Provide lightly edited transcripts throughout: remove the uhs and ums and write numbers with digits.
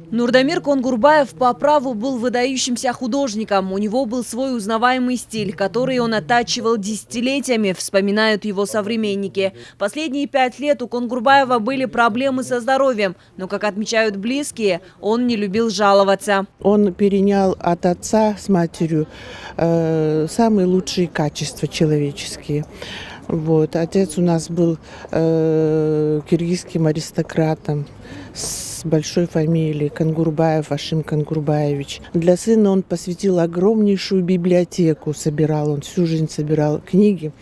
Нурдамир Конгурбаев по праву был выдающимся художником. У него был свой узнаваемый стиль, который он оттачивал десятилетиями, вспоминают его современники. Последние 5 лет у Конгурбаева были проблемы со здоровьем, но, как отмечают близкие, он не любил жаловаться. Он перенял от отца с матерью самые лучшие качества человеческие. Вот. Отец у нас был киргизским аристократом с большой фамилией Конгурбаев Ашим Конгурбаевич. Для сына он посвятил огромнейшую библиотеку, он всю жизнь собирал книги,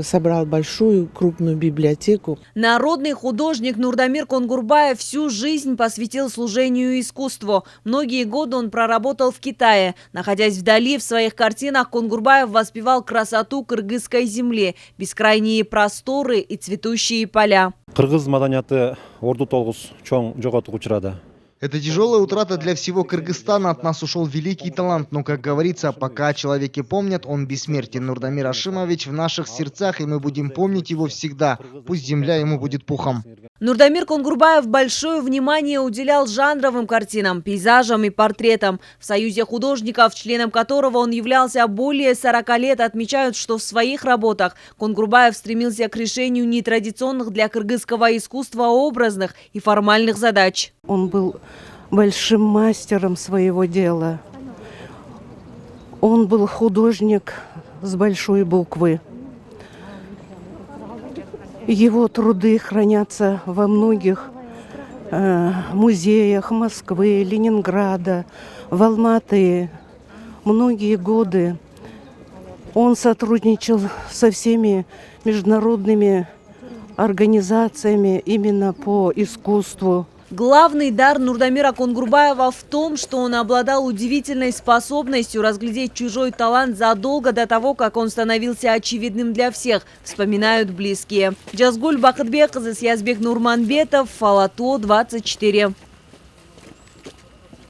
собрал большую крупную библиотеку. Народный художник Нурдамир Конгурбаев всю жизнь посвятил служению искусству. Многие годы он проработал в Китае. Находясь вдали, в своих картинах Конгурбаев воспевал красоту кыргызской земли, бескрайние просторы и цветущие поля. Кыргыз маданияты орду толгус чоң жоготууга учурады. Это тяжелая утрата для всего Кыргызстана. От нас ушел великий талант. Но, как говорится, пока о человеке помнят, он бессмертен. Нурдамир Ашимович в наших сердцах, и мы будем помнить его всегда. Пусть земля ему будет пухом. Нурдамир Конгурбаев большое внимание уделял жанровым картинам, пейзажам и портретам. В Союзе художников, членом которого он являлся более 40 лет, отмечают, что в своих работах Конгурбаев стремился к решению нетрадиционных для кыргызского искусства образных и формальных задач. Он был большим мастером своего дела. Он был художник с большой буквы. Его труды хранятся во многих музеях Москвы, Ленинграда, в Алматы. Многие годы он сотрудничал со всеми международными организациями именно по искусству. Главный дар Нурдамира Конгурбаева в том, что он обладал удивительной способностью разглядеть чужой талант задолго до того, как он становился очевидным для всех, вспоминают близкие. Жазгуль Бакытбеккызы, Сиязбек Нурманбетов, Алатоо 24.